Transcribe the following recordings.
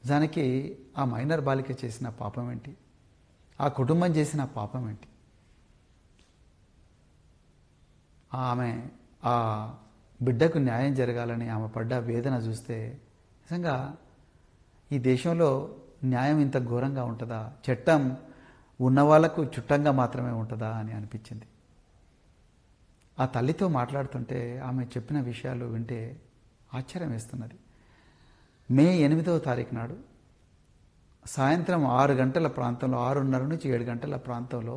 నిజానికి ఆ మైనర్ బాలిక చేసిన పాపం ఏంటి, ఆ కుటుంబం చేసిన పాపం ఏంటి? ఆమె ఆ బిడ్డకు న్యాయం జరగాలని ఆమె పడ్డ వేదన చూస్తే నిజంగా ఈ దేశంలో న్యాయం ఇంత ఘోరంగా ఉంటుందా, చట్టం ఉన్న వాళ్ళకు చుట్టంగా మాత్రమే ఉంటుందా అని అనిపించింది. ఆ తల్లితో మాట్లాడుతుంటే ఆమె చెప్పిన విషయాలు వింటే ఆశ్చర్యం వేస్తున్నది. మే 8వ తారీఖు నాడు సాయంత్రం 6 గంటల ప్రాంతంలో, 6:30 నుంచి 7 గంటల ప్రాంతంలో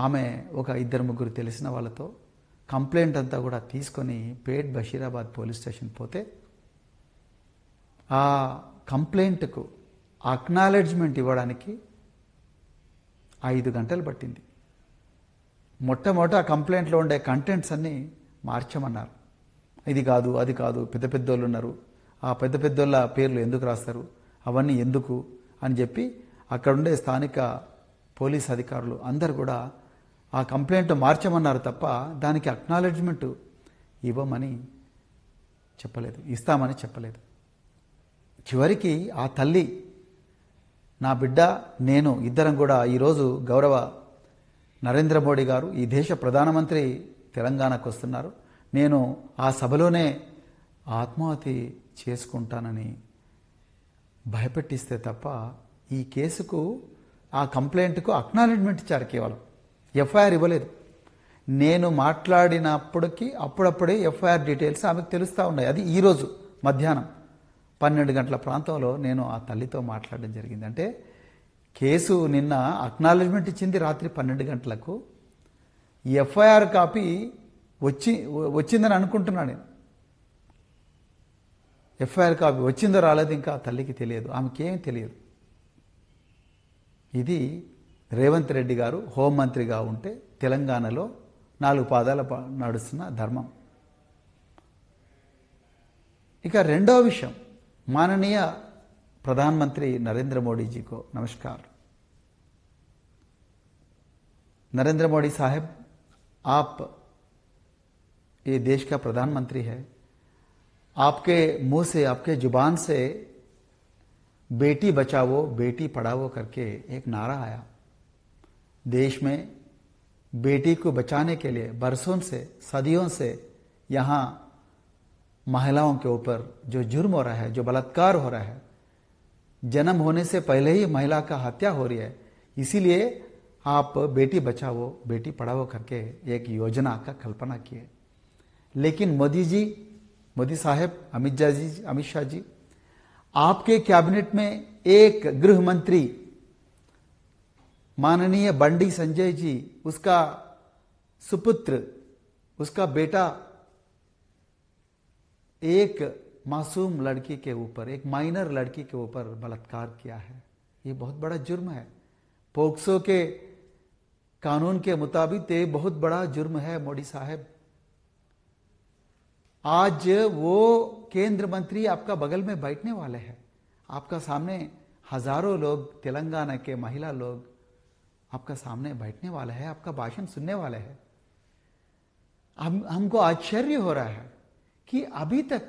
ఆమె ఒక 2-3 తెలిసిన వాళ్ళతో కంప్లైంట్ అంతా కూడా తీసుకొని పేట్ బషీరాబాద్ పోలీస్ స్టేషన్ పోతే ఆ కంప్లైంట్కు అక్నాలెడ్జ్మెంట్ ఇవ్వడానికి 5 గంటలు పట్టింది. మొట్టమొదట ఆ కంప్లైంట్లో ఉండే కంటెంట్స్ అన్నీ మార్చమన్నారు. ఇది కాదు, అది కాదు, పెద్ద పెద్దోళ్ళు ఉన్నారు, ఆ పెద్ద పెద్దోళ్ళ పేర్లు ఎందుకు రాస్తారు, అవన్నీ ఎందుకు అని చెప్పి అక్కడుండే స్థానిక పోలీస్ అధికారులు అందరు కూడా ఆ కంప్లైంట్ మార్చమన్నారు తప్ప దానికి అక్నాలెడ్జ్మెంట్ ఇవ్వమని చెప్పలేదు, ఇస్తామని చెప్పలేదు. చివరికి ఆ తల్లి, నా బిడ్డ నేను ఇద్దరం కూడా ఈరోజు గౌరవ నరేంద్ర మోడీ గారు ఈ దేశ ప్రధానమంత్రి తెలంగాణకు వస్తున్నారు, నేను ఆ సభలోనే ఆత్మహత్య చేసుకుంటానని భయపెట్టిస్తే తప్ప ఈ కేసుకు, ఆ కంప్లైంట్కు అక్నాలెడ్జ్మెంట్ ఇచ్చారు, కేవలం ఎఫ్ఐఆర్ ఇవ్వలేదు. నేను మాట్లాడినప్పటికీ అప్పుడప్పుడే ఎఫ్ఐఆర్ డీటెయిల్స్ ఆమెకు తెలుస్తూ ఉన్నాయి. అది ఈరోజు మధ్యాహ్నం 12 గంటల ప్రాంతంలో నేను ఆ తల్లితో మాట్లాడడం జరిగింది. అంటే కేసు నిన్న అక్నాలెడ్జ్మెంట్ ఇచ్చింది రాత్రి 12 గంటలకు, ఎఫ్ఐఆర్ కాపీ వచ్చిందని అనుకుంటున్నాను నేను. ఎఫ్ఐఆర్ కాపీ వచ్చిందో రాలేదు ఇంకా తల్లికి తెలియదు, ఆమెకేం తెలియదు. ఇది రేవంత్ రెడ్డి గారు హోంమంత్రిగా ఉంటే తెలంగాణలో 4 పాదాల నడుస్తున్న ధర్మం. ఇక రెండవ విషయం, माननीय प्रधानमंत्री नरेंद्र मोदी जी को नमस्कार। नरेंद्र मोदी साहब, आप ये देश का प्रधानमंत्री है, आपके मुंह से, आपके जुबान से बेटी बचाओ बेटी पढ़ाओ करके एक नारा आया। देश में बेटी को बचाने के लिए बरसों से, सदियों से यहाँ महिलाओं के ऊपर जो जुर्म हो रहा है, जो बलात्कार हो रहा है, जन्म होने से पहले ही महिला का हत्या हो रही है, इसीलिए आप बेटी बचाओ बेटी पढ़ाओ करके एक योजना का कल्पना किए। लेकिन मोदी साहब, अमित शाह जी, आपके कैबिनेट में एक गृह मंत्री माननीय बंडी संजय जी, उसका सुपुत्र, उसका बेटा एक मासूम लड़की के ऊपर, एक माइनर लड़की के ऊपर बलात्कार किया है। ये बहुत बड़ा जुर्म है। पोक्सो के कानून के मुताबिक ये बहुत बड़ा जुर्म है। मोदी साहब, आज वो केंद्र मंत्री आपका बगल में बैठने वाले हैं, आपका सामने हजारों लोग, तेलंगाना के महिला लोग आपका सामने बैठने वाले हैं, आपका भाषण सुनने वाले हैं। हमको आश्चर्य हो रहा है कि अभी तक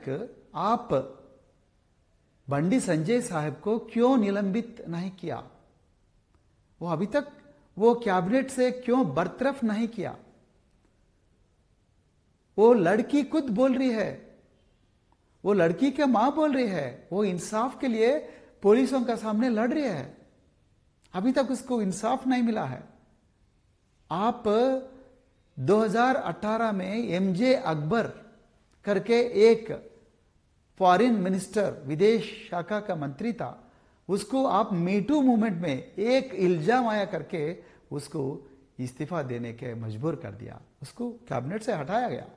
आप बंडी संजय साहब को क्यों निलंबित नहीं किया, वो अभी तक वो कैबिनेट से क्यों बरतरफ नहीं किया। वो लड़की खुद बोल रही है, वो लड़की के मां बोल रही है, वो इंसाफ के लिए पुलिसों का सामने लड़ रही है, अभी तक उसको इंसाफ नहीं मिला है। आप 2018 में एमजे अकबर करके एक फॉरेन मिनिस्टर, विदेश शाखा का मंत्री था, उसको आप मीटू मूवमेंट में एक इल्जाम आया करके उसको इस्तीफा देने के मजबूर कर दिया, उसको कैबिनेट से हटाया गया।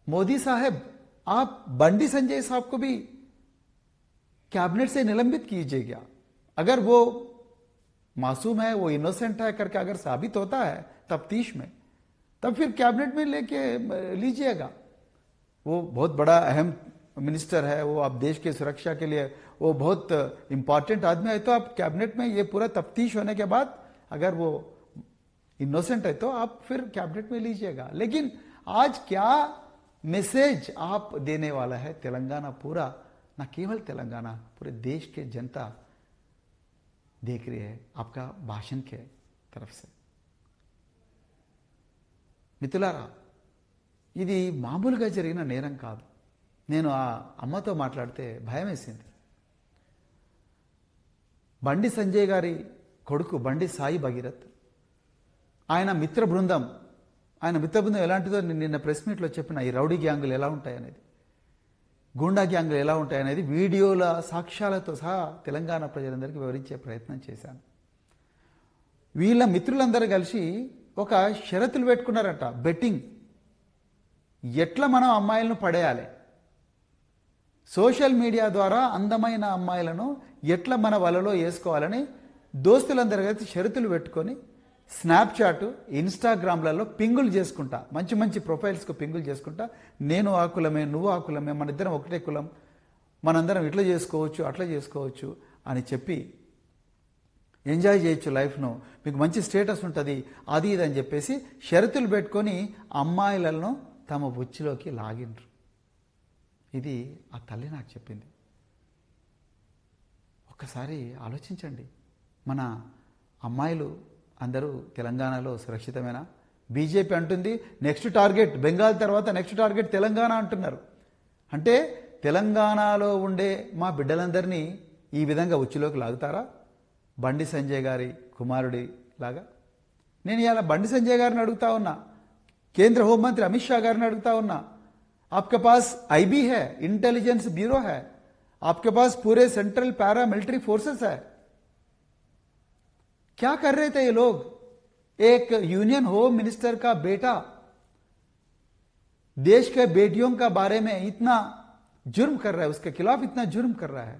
मोदी साहब, आप बंडी संजय साहब को भी कैबिनेट से निलंबित कीजिएगा। अगर वो मासूम है, वो इनोसेंट है करके अगर साबित होता है तफ्तीश में, तब फिर कैबिनेट में लेके लीजिएगा। वो बहुत बड़ा अहम मिनिस्टर है, वो आप देश की सुरक्षा के लिए वो बहुत इंपॉर्टेंट आदमी है, तो आप कैबिनेट में ये पूरा तफ्तीश होने के बाद अगर वो इनोसेंट है तो आप फिर कैबिनेट में लीजिएगा। लेकिन आज क्या मैसेज आप देने वाला है तेलंगाना पूरा ना केवल तेलंगाना, पूरे देश के जनता देख रही है आपका भाषण के तरफ से. మిత్రులారా, ఇది మామూలుగా జరిగిన నేరం కాదు. నేను ఆ అమ్మతో మాట్లాడితే భయం వేసింది. బండి సంజయ్ గారి కొడుకు బండి సాయి భగీరథ్, ఆయన మిత్ర బృందం ఎలాంటిదో నిన్న ప్రెస్ మీట్లో చెప్పిన, ఈ రౌడీ గ్యాంగులు ఎలా ఉంటాయనేది, గూండా గ్యాంగులు ఎలా ఉంటాయనేది వీడియోల సాక్ష్యాలతో సహా తెలంగాణ ప్రజలందరికీ వివరించే ప్రయత్నం చేశాను. వీళ్ళ మిత్రులందరూ కలిసి ఒక షరతులు పెట్టుకున్నారట. బెట్టింగ్, ఎట్లా మనం అమ్మాయిలను పడేయాలి, సోషల్ మీడియా ద్వారా అందమైన అమ్మాయిలను ఎట్లా మన వలలో వేసుకోవాలని దోస్తులందరూ కలిసి షరతులు పెట్టుకొని స్నాప్చాట్, ఇన్స్టాగ్రామ్లలో పింగులు చేసుకుంటా, మంచి మంచి ప్రొఫైల్స్కు పింగులు చేసుకుంటా, నేను ఆ కులమే, నువ్వు ఆ కులమే, మన ఇద్దరం ఒకటే కులం, మనందరం ఇట్లా చేసుకోవచ్చు అట్లా చేసుకోవచ్చు అని చెప్పి ఎంజాయ్ చేయొచ్చు లైఫ్ను, మీకు మంచి స్టేటస్ ఉంటుంది, అది ఇది అని చెప్పేసి షరతులు పెట్టుకొని అమ్మాయిలను తమ బుచ్చిలోకి లాగిండ్రు. ఇది ఆ తల్లి నాకు చెప్పింది. ఒక్కసారి ఆలోచించండి, మన అమ్మాయిలు అందరూ తెలంగాణలో సురక్షితమేనా? బీజేపీ అంటుంది నెక్స్ట్ టార్గెట్ బెంగాల్ తర్వాత నెక్స్ట్ టార్గెట్ తెలంగాణ అంటున్నారు. అంటే తెలంగాణలో ఉండే మా బిడ్డలందరినీ ఈ విధంగా ఉచ్చులోకి లాగుతారా? బండి సంజయ్ గారి కుమారుడి లాగా. నేను ఇలా బండి సంజయ్ గారిని అడుగుతా ఉన్నా, కేంద్ర హోంమంత్రి అమిత్ షా గారిని అడుగుతా ఉన్నా, आपके पास आईबी है, इंटेलिजेंस ब्यूरो है, आपके पास पूरे सेंट्रल पैरा मिलिट्री फोर्सेस है, क्या कर रहे थे ये लोग? एक यूनियन होम मिनिस्टर का बेटा देश के बेटियों का बारे में इतना जुर्म कर रहा है, उसके खिलाफ इतना जुर्म कर रहा है,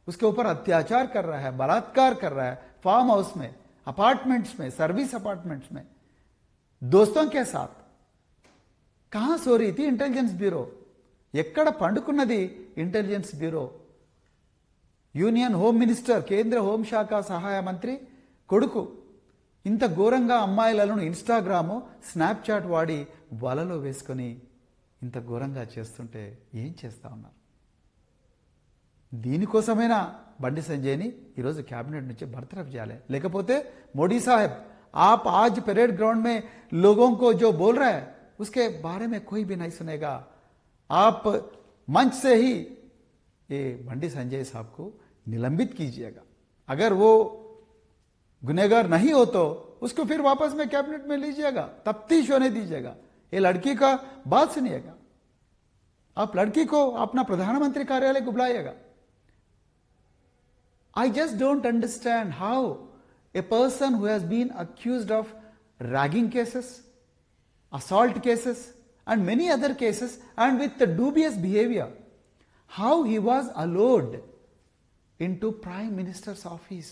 उसके ऊपर अत्याचार कर रहा है, बलात्कार कर रहा है, फार्म हाउस में, अपार्टमेंट्स में, सर्विस अपार्टमेंट्स में, दोस्तों के साथ. कहां सो रही थी इंटेलिजेंस ब्यूरो? ఎక్కడ పండుకున్నది intelligence bureau? Union home minister, కేంద్ర హోంశాఖ సహాయ మంత్రి కొడుకు ఇంత ఘోరంగా అమ్మాయిలను ఇన్స్టాగ్రాము, స్నాప్చాట్ వాడి వలలో వేసుకొని ఇంత ఘోరంగా చేస్తుంటే ఏం చేస్తా ఉన్నారు? దీనికోసమైనా బండి సంజయ్ని ఈరోజు క్యాబినెట్ నుంచి బర్తరఫ్ చేయాలి. లేకపోతే మోడీ సాహెబ్, आप आज परेड ग्राउंड में लोगों को जो बोल रहा है उसके बारे में कोई भी नहीं सुनेगा. आप मंच से ही ये बंडी संजय साहब को निलंबित कीजिएगा. अगर वो गुनहगार नहीं हो तो उसको फिर वापस में कैबिनेट में लीजिएगा, तफ्तीश होने दीजिएगा. ये लड़की का बात सुनिएगा. आप लड़की को अपना प्रधानमंत्री कार्यालय को बुलाइएगा. I just don't understand how a person who has been accused of ragging cases, assault cases and many other cases and with the dubious behavior, how he was allowed into Prime Minister's office.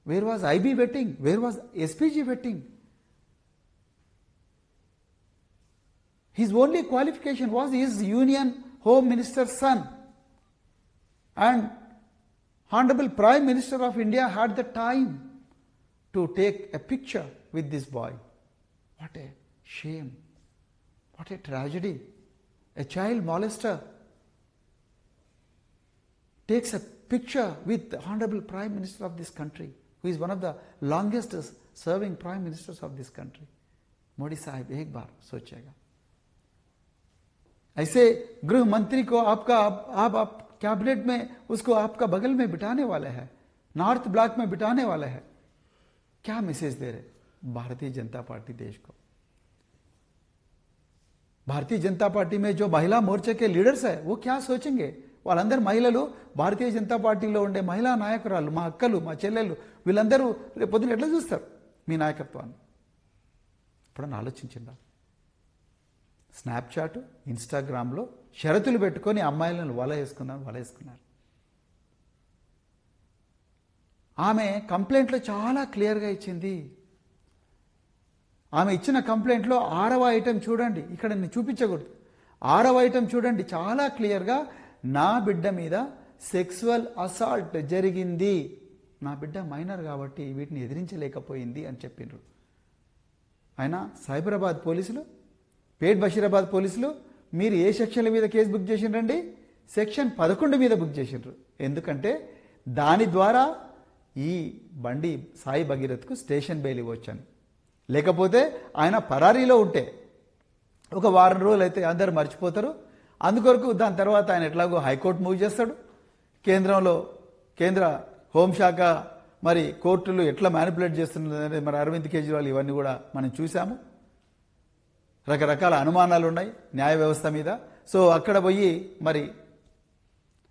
Where was IB vetting? Where was SPG vetting? His only qualification was his Union Home Minister's son, and Honorable Prime Minister of India had the time to take a picture with this boy. What a shame. What a tragedy. A child molester takes a picture with the Honorable Prime Minister of this country, who is one of the longest serving Prime Ministers of this country. Modi Sahib, एक बार सोचेगा. ऐसे गृह मंत्री को आप cabinet में उसको आपका बगल में बिठाने वाले हैं, नॉर्थ ब्लॉक में बिठाने वाले हैं. क्या मैसेज दे रहे भारतीय जनता पार्टी देश को? भारतीय जनता पार्टी में जो महिला मोर्चे के लीडर्स है वो क्या सोचेंगे? వాళ్ళందరూ మహిళలు, భారతీయ జనతా పార్టీలో ఉండే మహిళా నాయకురాలు, మా అక్కలు, మా చెల్లెళ్ళు, వీళ్ళందరూ రేపు పొద్దున ఎట్లా చూస్తారు మీ నాయకత్వాన్ని? ఇప్పుడు ఆలోచించిందా? స్నాప్చాట్, ఇన్స్టాగ్రామ్లో షరతులు పెట్టుకొని అమ్మాయిలను వలేసుకున్నారు. ఆమె కంప్లైంట్లో చాలా క్లియర్గా ఇచ్చింది. ఆమె ఇచ్చిన కంప్లైంట్లో 6వ ఐటెం చూడండి, ఇక్కడ నేను చూపించకూడదు. 6వ ఐటెం చూడండి, చాలా క్లియర్గా నా బిడ్డ మీద సెక్సువల్ అసాల్ట్ జరిగింది, నా బిడ్డ మైనర్ కాబట్టి వీటిని ఎదిరించలేకపోయింది అని చెప్పిండ్రు. ఆయన సైబరాబాద్ పోలీసులు, పేట్ బషీరాబాద్ పోలీసులు, మీరు ఏ సెక్షన్ల మీద కేసు బుక్ చేసిండ్రండి? సెక్షన్ 11 మీద బుక్ చేసిండ్రు. ఎందుకంటే దాని ద్వారా ఈ బండి సాయి భగీరథ్కు స్టేషన్ బెయిల్ ఇవ్వచ్చని. లేకపోతే ఆయన పరారీలో ఉంటే ఒక వారం రోజులు అయితే అందరూ మర్చిపోతారు. అందుకొరకు దాని తర్వాత ఆయన ఎట్లాగో హైకోర్టు మూవ్ చేస్తాడు. కేంద్ర హోంశాఖ మరి కోర్టులు ఎట్లా మ్యానిపులేట్ చేస్తున్నది మరి అరవింద్ కేజ్రీవాల్ ఇవన్నీ కూడా మనం చూసాము. రకరకాల అనుమానాలు ఉన్నాయి న్యాయ వ్యవస్థ మీద. సో అక్కడ పోయి మరి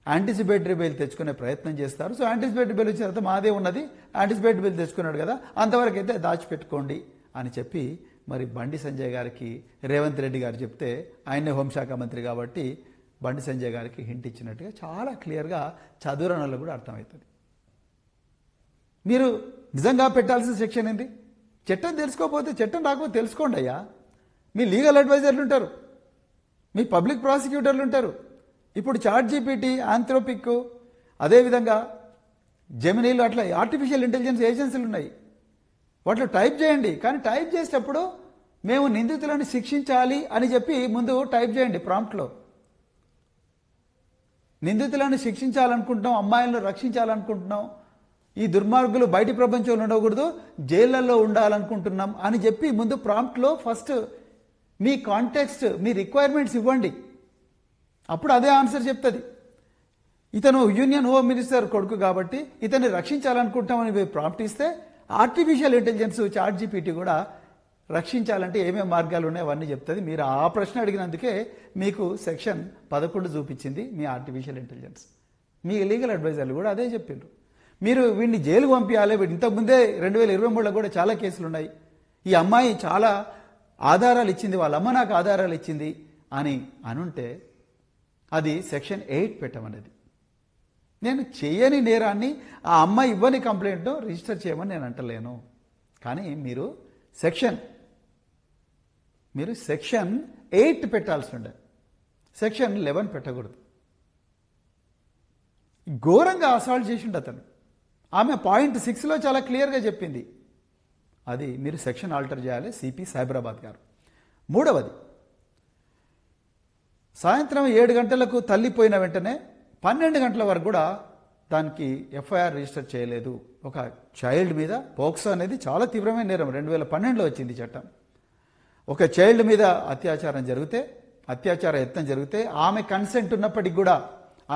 యాంటిసిపేటరీ బెయిల్ తెచ్చుకునే ప్రయత్నం చేస్తారు. సో యాంటిసిపేటరీ బెయిల్ వచ్చిన తర్వాత మాదే ఉన్నది, యాంటిసిపేటరీ బెయిల్ తెచ్చుకున్నాడు కదా, అంతవరకు అయితే దాచిపెట్టుకోండి అని చెప్పి మరి బండి సంజయ్ గారికి రేవంత్ రెడ్డి గారు చెప్తే ఆయనే హోంశాఖ మంత్రి కాబట్టి బండి సంజయ్ గారికి హింట్ ఇచ్చినట్టుగా చాలా క్లియర్గా చదువురానలో కూడా అర్థమవుతుంది. మీరు నిజంగా పెట్టాల్సిన సెక్షన్ ఏంది? చట్టం తెలుసుకోకపోతే చట్టం రాకపోతే తెలుసుకోండి అయ్యా. మీ లీగల్ అడ్వైజర్లు ఉంటారు, మీ పబ్లిక్ ప్రాసిక్యూటర్లు ఉంటారు. ఇప్పుడు ChatGPT, ఆంథ్రోపిక్, అదేవిధంగా జెమినీలు అట్లా ఆర్టిఫిషియల్ ఇంటెలిజెన్స్ ఏజెన్సీలు ఉన్నాయి. వాటిలో టైప్ చేయండి. కానీ టైప్ చేసేటప్పుడు మేము నిందితులను శిక్షించాలి అని చెప్పి ముందు టైప్ చేయండి ప్రాంప్ట్లో. నిందితులను శిక్షించాలనుకుంటున్నాం, అమ్మాయిలను రక్షించాలనుకుంటున్నాం, ఈ దుర్మార్గులు బయటి ప్రపంచంలో ఉండకూడదు, జైళ్లలో ఉండాలనుకుంటున్నాం అని చెప్పి ముందు ప్రాంప్ట్లో ఫస్ట్ మీ కాంటెక్స్ట్, మీ రిక్వైర్మెంట్స్ ఇవ్వండి. అప్పుడు అదే ఆన్సర్ చెప్తుంది. ఇతను యూనియన్ హోమ్ మినిస్టర్ కొడుకు కాబట్టి ఇతన్ని రక్షించాలనుకుంటామని మీరు ప్రాంప్ట్ ఇస్తే ఆర్టిఫిషియల్ ఇంటెలిజెన్స్ ChatGPT కూడా రక్షించాలంటే ఏమేమి మార్గాలు ఉన్నాయో అవన్నీ చెప్తుంది. మీరు ఆ ప్రశ్న అడిగినందుకే మీకు సెక్షన్ 11 చూపించింది మీ ఆర్టిఫిషియల్ ఇంటెలిజెన్స్. మీ లీగల్ అడ్వైజర్లు కూడా అదే చెప్పిండ్రు. మీరు వీడిని జైలుకు పంపించాలి. వీడు ఇంతకుముందే 2023లో కూడా చాలా కేసులు ఉన్నాయి. ఈ అమ్మాయి చాలా ఆధారాలు ఇచ్చింది, వాళ్ళ అమ్మ నాకు ఆధారాలు ఇచ్చింది అని అనుంటే అది సెక్షన్ 8 పెట్టమనేది. నేను చేయని నేరాన్ని ఆ అమ్మాయి ఇవ్వని కంప్లైంట్ను రిజిస్టర్ చేయమని నేను అంటలేను. కానీ మీరు సెక్షన్ 8 పెట్టాల్సి ఉండే, సెక్షన్ 11 పెట్టకూడదు. ఘోరంగా అసాల్ట్ చేసిండు అతను. ఆమె పాయింట్ 6లో చాలా క్లియర్గా చెప్పింది. అది మీరు సెక్షన్ ఆల్టర్ చేయాలి, సిపి సైబరాబాద్ గారు. మూడవది, సాయంత్రం 7 గంటలకు తల్లిపోయిన వెంటనే 12 గంటల వరకు కూడా దానికి ఎఫ్ఐఆర్ రిజిస్టర్ చేయలేదు. ఒక చైల్డ్ మీద పోక్సో అనేది చాలా తీవ్రమైన నేరం, 2012లో వచ్చింది చట్టం. ఒక చైల్డ్ మీద అత్యాచార యత్నం జరిగితే ఆమె కన్సెంట్ ఉన్నప్పటికీ కూడా,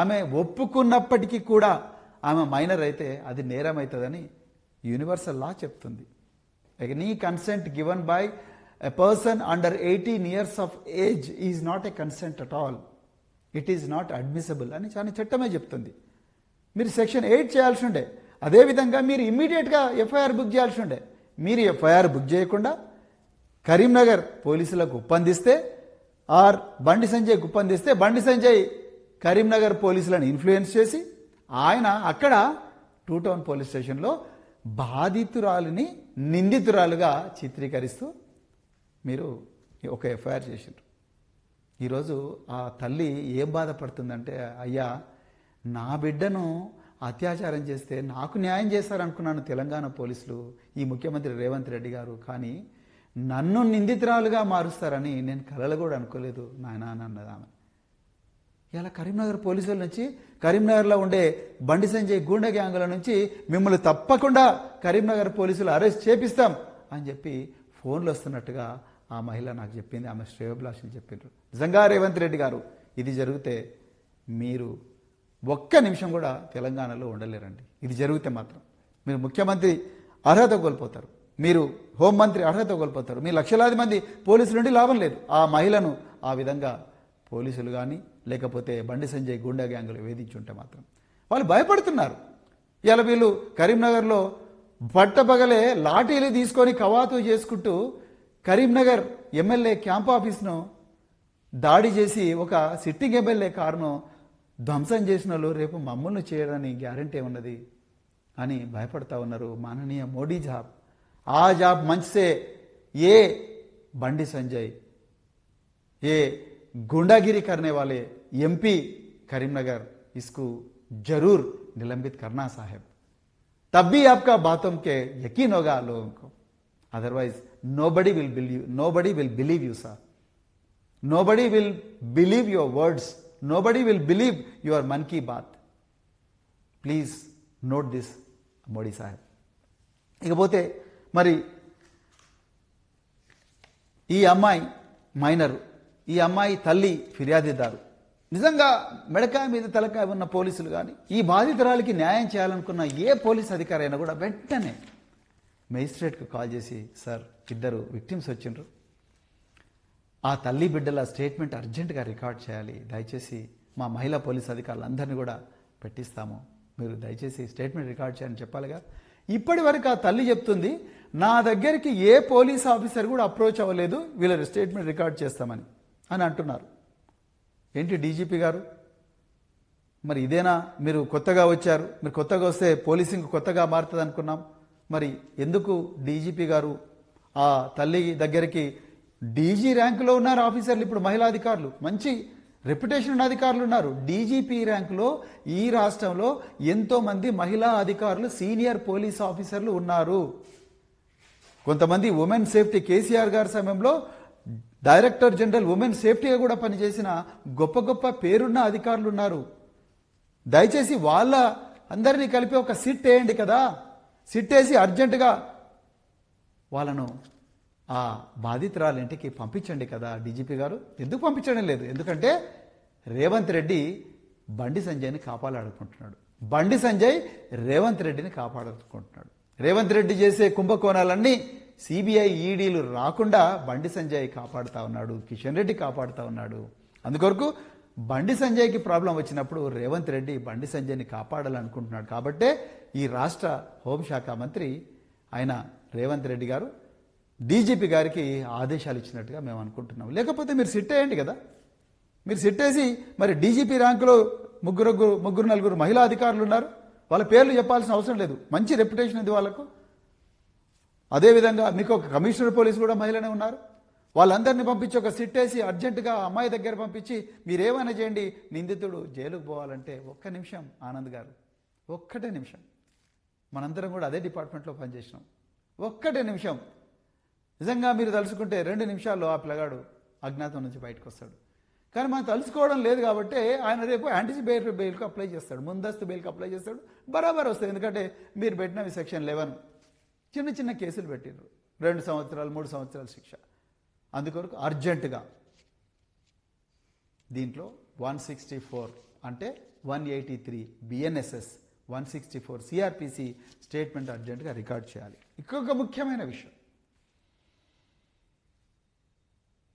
ఆమె ఒప్పుకున్నప్పటికీ కూడా ఆమె మైనర్ అయితే అది నేరం అవుతుందని యూనివర్సల్ లా చెప్తుంది. Any consent given by a person under 18 years of age is not a consent at all, it is not admissible అని చాలా చట్టమే చెప్తుంది. మీరు సెక్షన్ 8 చేయాల్సి ఉండే. అదేవిధంగా మీరు ఇమ్మీడియట్గా ఎఫ్ఐఆర్ బుక్ చేయాల్సి ఉండే. మీరు ఎఫ్ఐఆర్ బుక్ చేయకుండా కరీంనగర్ పోలీసులకు ఒప్పందిస్తే, ఆర్ బండి సంజయ్ ఒప్పందిస్తే, బండి సంజయ్ కరీంనగర్ పోలీసులను ఇన్ఫ్లుయెన్స్ చేసి ఆయన అక్కడ 2 టౌన్ పోలీస్ స్టేషన్లో బాధితురాలిని నిందితురాలుగా చిత్రీకరిస్తూ మీరు ఒక ఎఫ్ఐఆర్ చేసిండ్రు. ఈరోజు ఆ తల్లి ఏం బాధపడుతుందంటే, అయ్యా నా బిడ్డను అత్యాచారం చేస్తే నాకు న్యాయం చేస్తారనుకున్నాను తెలంగాణ పోలీసులు, ఈ ముఖ్యమంత్రి రేవంత్ రెడ్డి గారు, కానీ నన్ను నిందితురాలుగా మారుస్తారని నేను కలలు కూడా అనుకోలేదు నాయన అని అన్నది ఆమె. ఇలా కరీంనగర్ పోలీసుల నుంచి, కరీంనగర్లో ఉండే బండి సంజయ్ గూండా గ్యాంగుల నుంచి మిమ్మల్ని తప్పకుండా కరీంనగర్ పోలీసులు అరెస్ట్ చేపిస్తాం అని చెప్పి ఫోన్లు వస్తున్నట్టుగా ఆ మహిళ నాకు చెప్పింది. ఆమె శ్రేయోభిలాషులు చెప్పిండ్రు. నిజంగా రేవంత్ రెడ్డి గారు ఇది జరిగితే మీరు ఒక్క నిమిషం కూడా తెలంగాణలో ఉండలేరండి. ఇది జరిగితే మాత్రం మీరు ముఖ్యమంత్రి అర్హత కోల్పోతారు, మీరు హోంమంత్రి అర్హత కోల్పోతారు, మీ లక్షలాది మంది పోలీసుల నుండి లాభం లేదు. ఆ మహిళను ఆ విధంగా పోలీసులు కానీ లేకపోతే బండి సంజయ్ గూండా గ్యాంగులు వేధించుంటే మాత్రం వాళ్ళు భయపడుతున్నారు. ఇలా వీళ్ళు కరీంనగర్లో పట్టపగలే లాఠీలు తీసుకొని కవాతు చేసుకుంటూ కరీంనగర్ ఎమ్మెల్యే క్యాంప్ ఆఫీస్ను దాడి చేసి ఒక సిట్టింగ్ ఎమ్మెల్యే కారును ధ్వంసం చేసిన వాళ్ళు రేపు మమ్మల్ని చేయడానికి గ్యారంటీ ఉన్నది అని భయపడతా ఉన్నారు. మాననీయ మోడీ జాబ్, ఆ జాబ్ మంచ్ సే ఏ బండి సంజయ్, ఏ गुंडागिरी करने वाले एमपी करीमनगर, इसको जरूर निलंबित करना साहब, तब भी आपका बातों के यकीन होगा लोगों को. Otherwise nobody will believe you sir, nobody will believe your words, nobody will believe your Mann Ki Baat. Please note this Modi Saheb. ఇకపోతే మరి ఈ అమ్మాయి మైనరు, ఈ అమ్మాయి తల్లి ఫిర్యాదుదారు. నిజంగా మెడకాయ మీద తలకాయ ఉన్న పోలీసులు కానీ ఈ బాధితురాలికి న్యాయం చేయాలనుకున్న ఏ పోలీస్ అధికారి అయినా కూడా వెంటనే మెజిస్ట్రేట్కు కాల్ చేసి, సార్ ఇద్దరు విక్టిమ్స్ వచ్చిండ్రు, ఆ తల్లి బిడ్డల స్టేట్మెంట్ అర్జెంటుగా రికార్డ్ చేయాలి, దయచేసి మా మహిళా పోలీస్ అధికారులందరినీ కూడా పెట్టిస్తాము, మీరు దయచేసి స్టేట్మెంట్ రికార్డ్ చేయాలని చెప్పాలిగా. ఇప్పటి వరకు ఆ తల్లి చెప్తుంది, నా దగ్గరికి ఏ పోలీస్ ఆఫీసర్ కూడా అప్రోచ్ అవ్వలేదు వీళ్ళ స్టేట్మెంట్ రికార్డ్ చేస్తామని అని అంటున్నారు. ఏంటి డీజీపీ గారు, మరి ఇదేనా మీరు కొత్తగా వచ్చారు, మీరు కొత్తగా వస్తే పోలీసింగ్ కొత్తగా మారుతుంది అనుకున్నాం, మరి ఎందుకు డీజీపీ గారు ఆ తల్లి దగ్గరికి, డీజీ ర్యాంకులో ఉన్నారు ఆఫీసర్లు, ఇప్పుడు మహిళా అధికారులు మంచి రెప్యుటేషన్ ఉన్న అధికారులు ఉన్నారు. డీజీపీ ర్యాంకులో ఈ రాష్ట్రంలో ఎంతోమంది మహిళా అధికారులు సీనియర్ పోలీస్ ఆఫీసర్లు ఉన్నారు. కొంతమంది ఉమెన్ సేఫ్టీ, కేసీఆర్ గారి సమయంలో డైరెక్టర్ జనరల్ ఉమెన్ సేఫ్టీగా కూడా పనిచేసిన గొప్ప గొప్ప పేరున్న అధికారులు ఉన్నారు. దయచేసి వాళ్ళ అందరినీ కలిపి ఒక సిట్ వేయండి కదా, సిట్ వేసి అర్జెంటుగా వాళ్ళను ఆ బాధితురాలు ఇంటికి పంపించండి కదా డీజీపీ గారు. ఎందుకు పంపించడం లేదు, ఎందుకంటే రేవంత్ రెడ్డి బండి సంజయ్ని కాపాడాలనుకుంటున్నాడు. బండి సంజయ్ రేవంత్ రెడ్డిని కాపాడాలనుకుంటున్నాడు. రేవంత్ రెడ్డి చేసే కుంభకోణాలన్నీ సిబిఐ ఈడీలు రాకుండా బండి సంజయ్ కాపాడుతా ఉన్నాడు, కిషన్ రెడ్డి కాపాడుతా ఉన్నాడు. అందుకొరకు బండి సంజయ్కి ప్రాబ్లం వచ్చినప్పుడు రేవంత్ రెడ్డి బండి సంజయ్ని కాపాడాలనుకుంటున్నాడు. కాబట్టే ఈ రాష్ట్ర హోంశాఖ మంత్రి ఆయన రేవంత్ రెడ్డి గారు డీజీపీ గారికి ఆదేశాలు ఇచ్చినట్టుగా మేము అనుకుంటున్నాం. లేకపోతే మీరు సిట్ వేయండి కదా, మీరు సిట్ వేసి మరి డీజీపీ ర్యాంకులో ముగ్గురు నలుగురు మహిళా అధికారులు ఉన్నారు, వాళ్ళ పేర్లు చెప్పాల్సిన అవసరం లేదు, మంచి రెప్యుటేషన్ ఉంది వాళ్ళకు. అదేవిధంగా మీకు ఒక కమిషనర్ పోలీసు కూడా మహిళనే ఉన్నారు, వాళ్ళందరినీ పంపించి ఒక సిట్ వేసి అర్జెంటుగా అమ్మాయి దగ్గర పంపించి మీరేమైనా చేయండి, నిందితుడు జైలుకు పోవాలంటే ఒక్క నిమిషం ఆనంద్ గారు, ఒక్కటే నిమిషం. మనందరం కూడా అదే డిపార్ట్మెంట్లో పనిచేసినాం. ఒక్కటే నిమిషం నిజంగా మీరు తలుచుకుంటే 2 నిమిషాల్లో ఆ పిల్లగాడు అజ్ఞాతం నుంచి బయటకు వస్తాడు. కానీ మనం తలుచుకోవడం లేదు కాబట్టి ఆయన రేపు యాంటిసిపేటరీ బెయిల్కి అప్లై చేస్తాడు, ముందస్తు బెయిల్కి అప్లై చేస్తాడు, బరాబర్ వస్తుంది. ఎందుకంటే మీరు పెట్టినవి సెక్షన్ 11 చిన్న చిన్న కేసులు పెట్టిర్రు, 2 సంవత్సరాలు 3 సంవత్సరాల శిక్ష. అందుకొరకు అర్జెంటుగా దీంట్లో 164 అంటే 183 బిఎన్ఎస్ఎస్ 164 సిఆర్పిసి స్టేట్మెంట్ అర్జెంటుగా రికార్డ్ చేయాలి. ఇంకొక ముఖ్యమైన విషయం,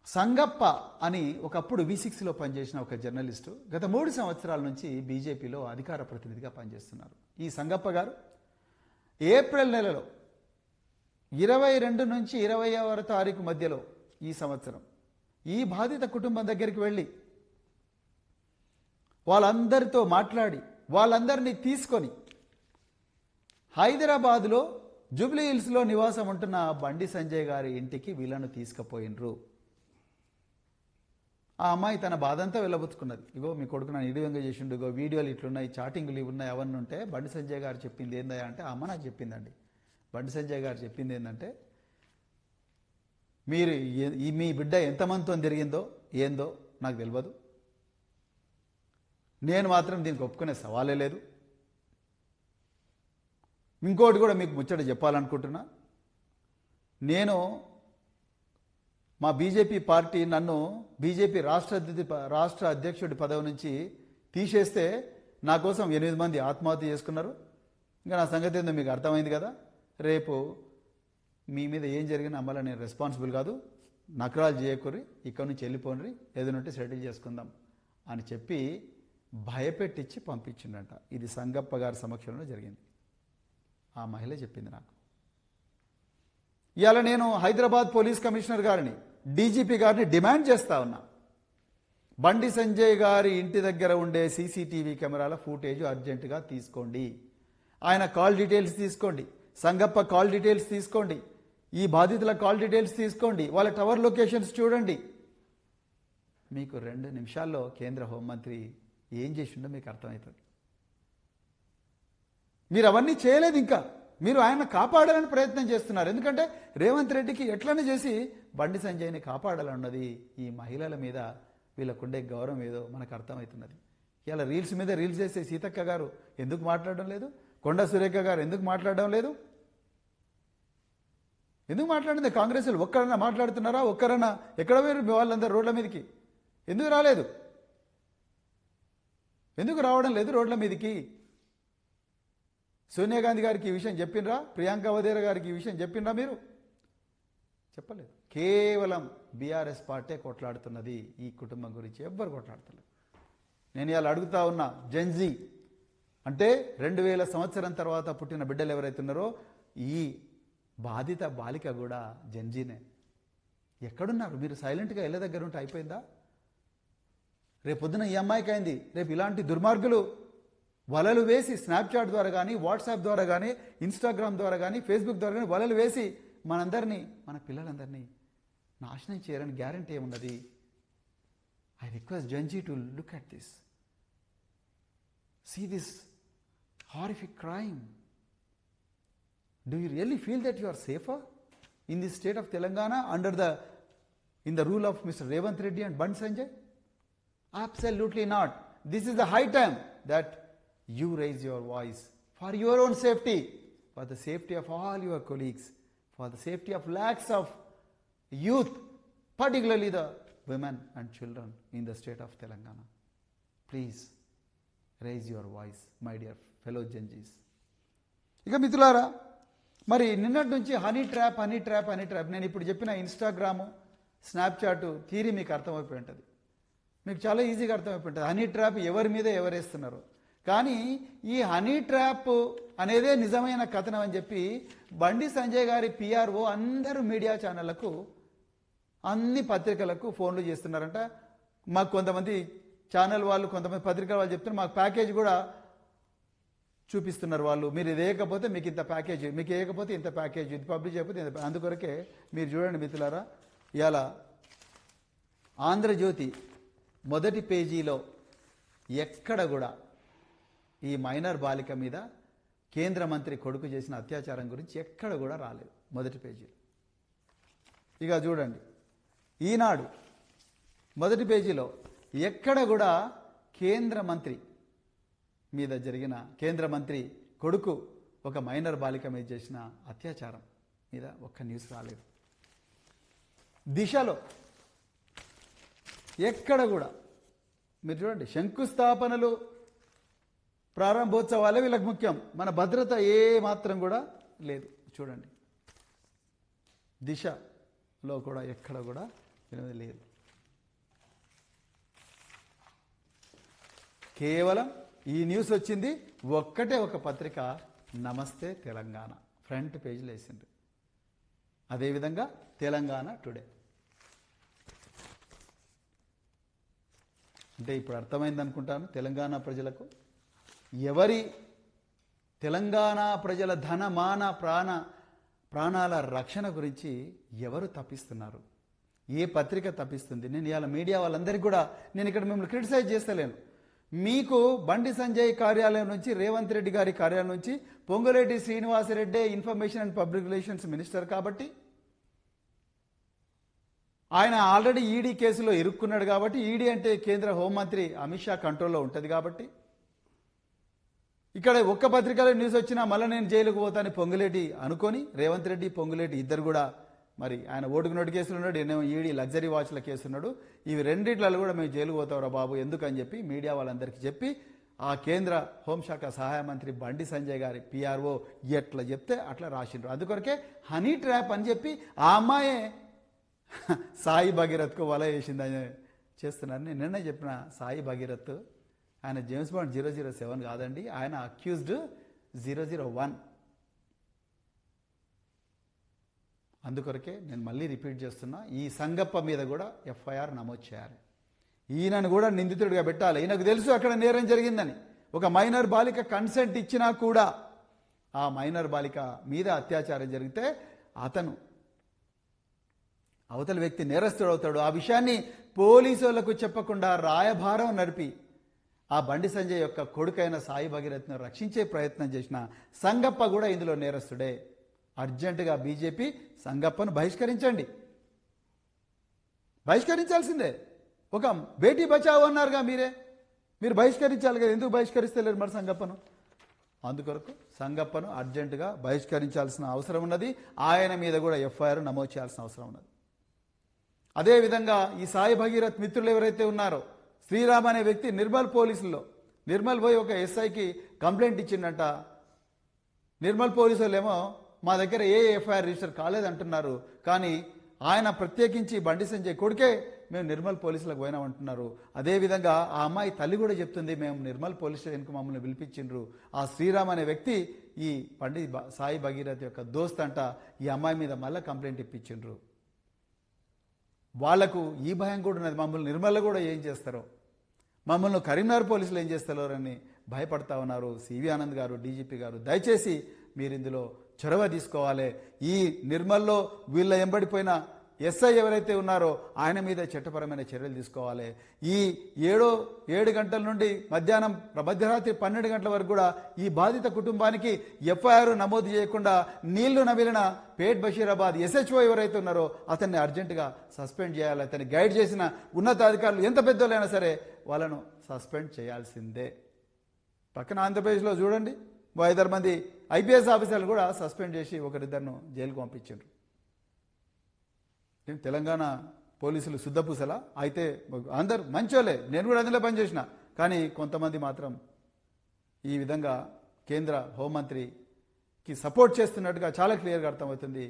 సంగప్ప అని ఒకప్పుడు V6లో పనిచేసిన ఒక జర్నలిస్టు గత 3 సంవత్సరాల నుంచి బీజేపీలో అధికార ప్రతినిధిగా పనిచేస్తున్నారు. ఈ సంగప్ప గారు ఏప్రిల్ నెలలో 22 నుంచి 20వ తారీఖు మధ్యలో ఈ సంవత్సరం ఈ బాధిత కుటుంబం దగ్గరికి వెళ్ళి వాళ్ళందరితో మాట్లాడి వాళ్ళందరినీ తీసుకొని హైదరాబాదులో జూబ్లీ హిల్స్లో నివాసం ఉంటున్న బండి సంజయ్ గారి ఇంటికి వీళ్ళను తీసుకుపోయినరు. ఆ అమ్మాయి తన బాధంతా వెళ్ళబుచ్చుకున్నది. ఇగో మీ కొడుకు నన్ను ఈ విధంగా చేసిండు, ఇగో వీడియోలు ఇట్లున్నాయి, చాటింగ్లు ఇవి ఉన్నాయి, అవన్నీ ఉంటే బండి సంజయ్ గారు చెప్పింది ఏందయ్యా అంటే, అమ్మ నాకు చెప్పిందండి, బండి సంజయ్ గారు చెప్పింది ఏంటంటే, మీరు మీ బిడ్డ ఎంతమందితో తిరిగిందో ఏందో నాకు తెలియదు, నేను మాత్రం దీనికి ఒప్పుకునే సవాలే లేదు. ఇంకోటి కూడా మీకు ముచ్చట చెప్పాలనుకుంటున్నా, నేను మా బీజేపీ పార్టీ నన్ను బీజేపీ రాష్ట్ర అధ్యక్షుడి పదవి నుంచి తీసేస్తే నా కోసం 8 మంది ఆత్మహత్య చేసుకున్నారు. ఇంకా నా సంగతి ఏందో మీకు అర్థమైంది కదా, రేపు మీ మీద ఏం జరిగినా మళ్ళీ నేను రెస్పాన్సిబుల్ కాదు, నకరాలు చేయకూరి, ఇక్కడ నుంచి వెళ్ళిపోండి, ఏదైనా సెటిల్ చేసుకుందాం అని చెప్పి భయపెట్టించి పంపించిండట. ఇది సంగప్ప గారి సమక్షంలో జరిగింది. ఆ మహిళ చెప్పింది నాకు. ఇవాళ నేను హైదరాబాద్ పోలీస్ కమిషనర్ గారిని, డీజీపీ గారిని డిమాండ్ చేస్తా ఉన్నా, బండి సంజయ్ గారి ఇంటి దగ్గర ఉండే సీసీటీవీ కెమెరాల ఫుటేజ్ అర్జెంటుగా తీసుకోండి, ఆయన కాల్ డీటెయిల్స్ తీసుకోండి, సంగప్ప కాల్ డీటెయిల్స్ తీసుకోండి, ఈ బాధితుల కాల్ డీటెయిల్స్ తీసుకోండి, వాళ్ళ టవర్ లొకేషన్స్ చూడండి. మీకు 2 నిమిషాల్లో కేంద్ర హోంమంత్రి ఏం చేసిండో మీకు అర్థమవుతుంది. మీరు అవన్నీ చేయలేదు, ఇంకా మీరు ఆయన కాపాడాలని ప్రయత్నం చేస్తున్నారు. ఎందుకంటే రేవంత్ రెడ్డికి ఎట్లనే చేసి బండి సంజయ్ని కాపాడాలన్నది ఈ మహిళల మీద వీళ్ళకుండే గౌరవం ఏదో మనకు అర్థమవుతున్నది. ఇలా రీల్స్ మీద రీల్స్ చేసే సీతక్క గారు ఎందుకు మాట్లాడడం లేదు? కొండా సురేఖ గారు ఎందుకు మాట్లాడడం లేదు? ఎందుకు మాట్లాడింది? కాంగ్రెస్లు ఒక్కరన్నా మాట్లాడుతున్నారా? ఒక్కరన్నా ఎక్కడ పోయారు మీ వాళ్ళందరూ రోడ్ల మీదకి? ఎందుకు రాలేదు? ఎందుకు రావడం లేదు రోడ్ల మీదకి? సోనియా గాంధీ గారికి ఈ విషయం చెప్పినరా? ప్రియాంక వధేరా గారికి ఈ విషయం చెప్పినరా? మీరు చెప్పలేదు. కేవలం బీఆర్ఎస్ పార్టీ కొట్లాడుతున్నది ఈ కుటుంబం గురించి, ఎవ్వరు కొట్లాడతలేదు. నేను ఇలా అడుగుతా ఉన్నా, జెన్జీ అంటే 2000 సంవత్సరం తర్వాత పుట్టిన బిడ్డలు ఎవరైతే ఉన్నారో ఈ బాధిత బాలిక కూడా జెన్జీనే. ఎక్కడున్నారు మీరు? సైలెంట్గా ఇళ్ళ దగ్గర ఉంటే అయిపోయిందా? రేపు పొద్దున ఈ అమ్మాయికి అయింది, రేపు ఇలాంటి దుర్మార్గులు వలలు వేసి స్నాప్చాట్ ద్వారా కానీ, వాట్సాప్ ద్వారా కానీ, ఇన్స్టాగ్రామ్ ద్వారా కానీ, ఫేస్బుక్ ద్వారా కానీ వలలు వేసి మనందరినీ, మన పిల్లలందరినీ నాశనం చేయరని గ్యారంటీ ఏమున్నది? I request Gen Z to look at this, see this horrific crime. Do you really feel that you are safer in this state of Telangana in the rule of Mr. Revanth Reddy and Bandi Sanjay? Absolutely not. This is the high time that you raise your voice for your own safety, for the safety of all your colleagues, for the safety of lakhs of youth, particularly the women and children in the state of Telangana. Please raise your voice, my dear fellow Genjis. ఇక మిత్రులారా, మరి నిన్నటి నుంచి honey trap నేను ఇప్పుడు చెప్పిన Instagram, Snapchat theory మీకు అర్థమైపోయి ఉంటుంది. మీకు చాలా ఈజీగా అర్థమైపోయి ఉంటుంది హనీ ట్రాప్ ఎవరి మీద ఎవరేస్తున్నారు. కానీ ఈ హనీ ట్రాప్ అనేదే నిజమైన కథనం అని చెప్పి బండి సంజయ్ గారి పిఆర్ఓ అందరూ మీడియా ఛానళ్లకు, అన్ని పత్రికలకు ఫోన్లు చేస్తున్నారంట. మాకు కొంతమంది ఛానల్ వాళ్ళు, కొంతమంది పత్రికల వాళ్ళు చెప్తున్నారు, మాకు ప్యాకేజ్ కూడా చూపిస్తున్నారు వాళ్ళు. మీరు ఇది వేయకపోతే మీకు ఇంత ప్యాకేజ్, మీకు వేయకపోతే ఇంత ప్యాకేజ్, ఇది పబ్లిష్ చేయకపోతే ఇంత. అందుకొరకే మీరు చూడండి మిత్రులారా, ఇవాళ ఆంధ్రజ్యోతి మొదటి పేజీలో ఎక్కడ కూడా ఈ మైనర్ బాలిక మీద కేంద్ర మంత్రి కొడుకు చేసిన అత్యాచారం గురించి ఎక్కడ కూడా రాలేదు మొదటి పేజీలో. ఇక చూడండి, ఈనాడు మొదటి పేజీలో ఎక్కడ కూడా కేంద్ర మంత్రి మీద జరిగిన, కేంద్ర మంత్రి కొడుకు ఒక మైనర్ బాలిక మీద చేసిన అత్యాచారం మీద ఒక్క న్యూస్ రాలేదు. దిశలో ఎక్కడ కూడా మీరు చూడండి, శంకుస్థాపనలు, ప్రారంభోత్సవాలే వీళ్ళకి ముఖ్యం, మన భద్రత ఏ మాత్రం కూడా లేదు. చూడండి, దిశలో కూడా ఎక్కడ కూడా లేదు. కేవలం ఈ న్యూస్ వచ్చింది ఒక్కటే ఒక పత్రిక, నమస్తే తెలంగాణ ఫ్రంట్ పేజీలో వేసింది. అదేవిధంగా తెలంగాణ టుడే. అంటే ఇప్పుడు అర్థమైంది అనుకుంటాను తెలంగాణ ప్రజలకు, ఎవరి తెలంగాణ ప్రజల ధన మాన ప్రాణాల రక్షణ గురించి ఎవరు తప్పిస్తున్నారు, ఏ పత్రిక తప్పిస్తుంది. నేను ఇవాళ మీడియా వాళ్ళందరికీ కూడా నేను ఇక్కడ మిమ్మల్ని క్రిటిసైజ్ చేస్తలేను. మీకు బండి సంజయ్ కార్యాలయం నుంచి, రేవంత్ రెడ్డి గారి కార్యాలయం నుంచి Ponguleti Srinivasa Reddy information and public relations minister కాబట్టి, ఆయన ఆల్రెడీ ఈడీ కేసులో ఇరుక్కున్నాడు కాబట్టి, ఈడీ అంటే కేంద్ర హోంమంత్రి అమిత్ షా కంట్రోల్లో ఉంటుంది కాబట్టి, ఇక్కడ ఒక్క పత్రికలో న్యూస్ వచ్చినా మళ్ళీ నేను జైలుకు పోతాను పొంగులేటి అనుకొని, రేవంత్ రెడ్డి పొంగులేటి ఇద్దరు కూడా, మరి ఆయన ఓటుకు నోటు కేసులు ఉన్నాడు, నేను ఈడీ లగ్జరీ వాచ్ల కేసు ఉన్నాడు, ఇవి రెండిట్లలో కూడా మేము జైలుకు పోతావురా బాబు ఎందుకని చెప్పి మీడియా వాళ్ళందరికీ చెప్పి, ఆ కేంద్ర హోంశాఖ సహాయ మంత్రి బండి సంజయ్ గారి పిఆర్ఓ ఎట్లా చెప్తే అట్లా రాసిండ్రు. అందుకొరకే హనీ ట్రాప్ అని చెప్పి ఆ అమ్మాయే సాయి భగీరథ్కు వల వేసిందని చేస్తున్నారు. నేను నిన్నే చెప్పిన, సాయి భగీరథ్ ఆయన జేమ్స్ బాండ్ 007 కాదండి, ఆయన అక్యూజ్డ్ 001. అందుకొరకే నేను మళ్ళీ రిపీట్ చేస్తున్నా, ఈ సంగప్ప మీద కూడా ఎఫ్ఐఆర్ నమోదు చేయాలి, ఈయనను కూడా నిందితుడిగా పెట్టాలి. ఈయనకు తెలుసు అక్కడ నేరం జరిగిందని. ఒక మైనర్ బాలిక కన్సెంట్ ఇచ్చినా కూడా ఆ మైనర్ బాలిక మీద అత్యాచారం జరిగితే అతను, అవతల వ్యక్తి నేరస్తుడు అవుతాడు. ఆ విషయాన్ని పోలీసులకు చెప్పకుండా రాయభారం నడిపి ఆ బండి సంజయ్ యొక్క కొడుకైన సాయి భగీరథ్ను రక్షించే ప్రయత్నం చేసిన సంగప్ప కూడా ఇందులో నేరస్తుడే. అర్జెంటుగా బీజేపీ సంగప్పను బహిష్కరించండి, బహిష్కరించాల్సిందే. ఒక బేటీ బచావో అన్నారుగా మీరు బహిష్కరించాలి కదా, ఎందుకు బహిష్కరిస్తలేరు మరి సంగప్పను? అందుకొరకు సంగప్పను అర్జెంటుగా బహిష్కరించాల్సిన అవసరం ఉన్నది. ఆయన మీద కూడా ఎఫ్ఐఆర్ నమోదు చేయాల్సిన అవసరం ఉన్నది. అదేవిధంగా ఈ సాయి భగీరథ్ మిత్రులు ఎవరైతే ఉన్నారో, శ్రీరామ్ అనే వ్యక్తి నిర్మల్ పోలీసుల్లో నిర్మల్ పోయి ఒక ఎస్ఐకి కంప్లైంట్ ఇచ్చిండట. నిర్మల్ పోలీసులు ఏమో మా దగ్గర ఏ ఎఫ్ఐఆర్ రిజిస్టర్ కాలేదంటున్నారు. కానీ ఆయన ప్రత్యేకించి బండి సంజయ్ కొడుకే మేము నిర్మల్ పోలీసులకు పోయినామంటున్నారు. అదేవిధంగా ఆ అమ్మాయి తల్లి కూడా చెప్తుంది, మేము నిర్మల్ పోలీస్ స్టేషన్కు మమ్మల్ని పిలిపించిండ్రు. ఆ శ్రీరామ్ అనే వ్యక్తి ఈ బండి సాయి భగీరథ్ యొక్క దోస్త్ అంట. ఈ అమ్మాయి మీద మళ్ళీ కంప్లైంట్ ఇప్పించిండ్రు. వాళ్లకు ఈ భయం కూడా ఉన్నది, మమ్మల్ని నిర్మల్లో కూడా ఏం చేస్తారో, మమ్మల్ని కరీంనగర్ పోలీసులు ఏం చేస్తారో అని భయపడతా ఉన్నారు. సివి ఆనంద్ గారు, డీజీపీ గారు, దయచేసి మీరు ఇందులో చొరవ తీసుకోవాలి. ఈ నిర్మల్లో వీళ్ళ ఎంబడిపోయిన ఎస్ఐ ఎవరైతే ఉన్నారో ఆయన మీద చట్టపరమైన చర్యలు తీసుకోవాలి. ఈ 7 గంటల నుండి మధ్యరాత్రి 12 గంటల వరకు కూడా ఈ బాధిత కుటుంబానికి ఎఫ్ఐఆర్ నమోదు చేయకుండా నీళ్లు నమిలిన పేట్ బషీరాబాద్ ఎస్హెచ్ఓ ఎవరైతే ఉన్నారో అతన్ని అర్జెంటుగా సస్పెండ్ చేయాలి. అతన్ని గైడ్ చేసిన ఉన్నతాధికారులు ఎంత పెద్దోళ్ళైనా సరే వాళ్ళను సస్పెండ్ చేయాల్సిందే. పక్కన ఆంధ్రప్రదేశ్లో చూడండి, 5 మంది ఐపీఎస్ ఆఫీసర్లు కూడా సస్పెండ్ చేసి ఒకరిద్దరిను జైలుకు పంపించారు. తెలంగాణ పోలీసులు శుద్ధపూసలా? అయితే అందరు మంచోలే, నేను కూడా అందులో పనిచేసిన. కానీ కొంతమంది మాత్రం ఈ విధంగా కేంద్ర హోంమంత్రికి సపోర్ట్ చేస్తున్నట్టుగా చాలా క్లియర్గా అర్థమవుతుంది.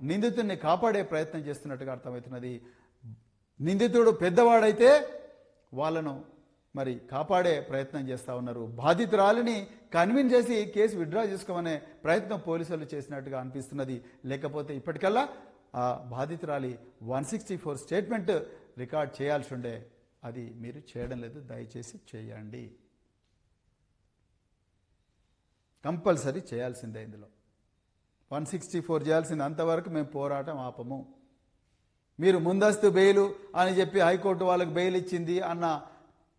నిందితుడిని కాపాడే ప్రయత్నం చేస్తున్నట్టుగా అర్థమవుతున్నది. నిందితుడు పెద్దవాడైతే వాళ్ళను మరి కాపాడే ప్రయత్నం చేస్తూ ఉన్నారు. బాధితురాలిని కన్విన్స్ చేసి కేసు విత్డ్రా చేసుకోమనే ప్రయత్నం పోలీసులు చేసినట్టుగా అనిపిస్తున్నది. లేకపోతే ఇప్పటికల్లా ఆ బాధితురాలి 164 స్టేట్మెంట్ రికార్డ్ చేయాల్సి ఉండే, అది మీరు చేయడం లేదు. దయచేసి చేయండి, కంపల్సరీ చేయాల్సిందే. ఇందులో 164 చేయాల్సింది. అంతవరకు మేము పోరాటం ఆపము. మీరు ముందస్తు బెయిలు అని చెప్పి హైకోర్టు వాళ్ళకి బెయిల్ ఇచ్చింది అన్న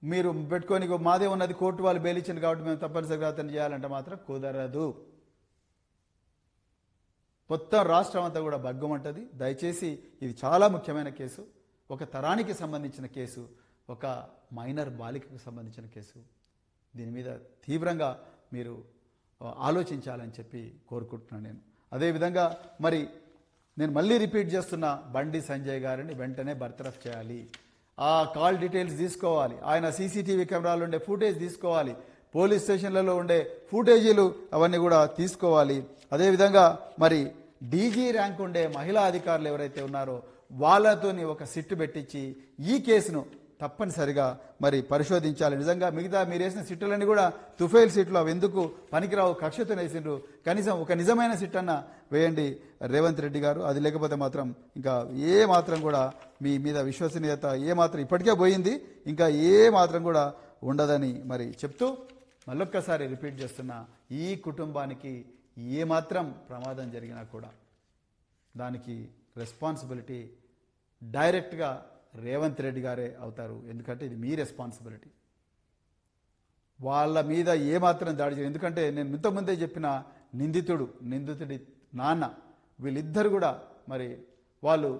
మీరు పెట్టుకొని మాదే ఉన్నది, కోర్టు వాళ్ళు బెయిల్ ఇచ్చింది కాబట్టి మేము తప్పనిసరిగా అతను చేయాలంటే మాత్రం కుదరదు. మొత్తం రాష్ట్రం అంతా కూడా బగ్గమంటది. దయచేసి ఇది చాలా ముఖ్యమైన కేసు, ఒక తరానికి సంబంధించిన కేసు, ఒక మైనర్ బాలికకు సంబంధించిన కేసు. దీని మీద తీవ్రంగా మీరు ఆలోచించాలని చెప్పి కోరుకుంటున్నాను నేను. అదేవిధంగా మరి నేను మళ్ళీ రిపీట్ చేస్తున్నా, బండి సంజయ్ గారిని వెంటనే బర్తరఫ్ చేయాలి. ఆ కాల్ డీటెయిల్స్ తీసుకోవాలి, ఆయన సీసీటీవీ కెమెరాలు ఉండే ఫుటేజ్ తీసుకోవాలి, పోలీస్ స్టేషన్లలో ఉండే ఫుటేజీలు అవన్నీ కూడా తీసుకోవాలి. అదేవిధంగా మరి డీజీ ర్యాంక్ ఉండే మహిళా అధికారులు ఎవరైతే ఉన్నారో వాళ్ళతోని ఒక సిట్టు పెట్టించి ఈ కేసును తప్పనిసరిగా మరి పరిశోధించాలి. నిజంగా మిగతా మీరు వేసిన సిట్టులన్నీ కూడా తుఫైల్ సిట్లు, అవి ఎందుకు పనికిరావు, కక్షతో వేసిండ్రు. కనీసం ఒక నిజమైన సిట్ అన్న వేయండి రేవంత్ రెడ్డి గారు. అది లేకపోతే మాత్రం ఇంకా ఏ మాత్రం కూడా మీ మీద విశ్వసనీయత ఏ మాత్రం ఇప్పటికే పోయింది, ఇంకా ఏ మాత్రం కూడా ఉండదని మరి చెప్తూ మళ్ళొక్కసారి రిపీట్ చేస్తున్నా, ఈ కుటుంబానికి ఏ మాత్రం ప్రమాదం జరిగినా కూడా దానికి రెస్పాన్సిబిలిటీ డైరెక్ట్గా రేవంత్ రెడ్డి గారే అవుతారు. ఎందుకంటే ఇది మీ రెస్పాన్సిబిలిటీ. వాళ్ళ మీద ఏమాత్రం దాడి చేయదు. ఎందుకంటే నేను ఇంతకుముందే చెప్పిన నిందితుడి నాన్న, వీళ్ళిద్దరు కూడా మరి వాళ్ళు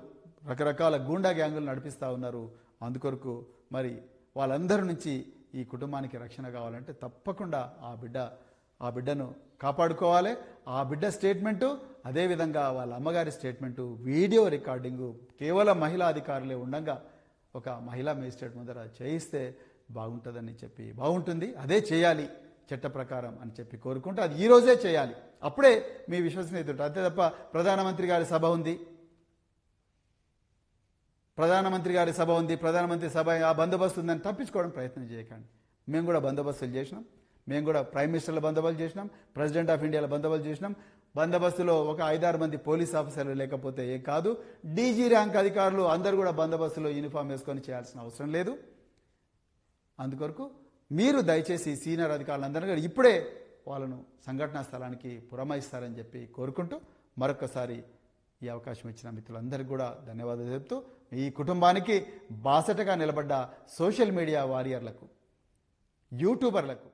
రకరకాల గూండా గ్యాంగులు నడిపిస్తూ ఉన్నారు. అందుకొరకు మరి వాళ్ళందరి నుంచి ఈ కుటుంబానికి రక్షణ కావాలంటే తప్పకుండా ఆ బిడ్డను కాపాడుకోవాలి. ఆ బిడ్డ స్టేట్మెంటు, అదేవిధంగా వాళ్ళ అమ్మగారి స్టేట్మెంటు, వీడియో రికార్డింగు కేవలం మహిళా అధికారులే ఉండగా ఒక మహిళా మేజిస్ట్రేట్ ముందర చేయిస్తే బాగుంటుంది. అదే చేయాలి చట్ట ప్రకారం అని చెప్పి కోరుకుంటూ అది ఈ రోజే చేయాలి. అప్పుడే మీ విశ్వసనీయత. అంతే తప్ప ప్రధానమంత్రి గారి సభ ఉంది, ప్రధానమంత్రి సభ ఆ బందోబస్తు ఉందని తప్పించుకోవడం ప్రయత్నం చేయకండి. మేము కూడా బందోబస్తులు చేసినాం, మేము కూడా ప్రైమ్ మినిస్టర్ల బందోబస్తు చేసినాం, ప్రెసిడెంట్ ఆఫ్ ఇండియాల బందోబస్తు చేసినాం. బందోబస్తులో ఒక 5-6 మంది పోలీస్ ఆఫీసర్లు లేకపోతే ఏం కాదు. డీజీ ర్యాంక్ అధికారులు అందరూ కూడా బందోబస్తులో యూనిఫామ్ వేసుకొని చేయాల్సిన అవసరం లేదు. అందుకొరకు మీరు దయచేసి సీనియర్ అధికారులందరూ కూడా ఇప్పుడే వాళ్ళను సంఘటనా స్థలానికి పురమాయిస్తారని చెప్పి కోరుకుంటూ మరొకసారి ఈ అవకాశం ఇచ్చిన మిత్రులందరికీ కూడా ధన్యవాదాలు చెప్తూ, ఈ కుటుంబానికి బాసటగా నిలబడ్డ సోషల్ మీడియా వారియర్లకు, యూట్యూబర్లకు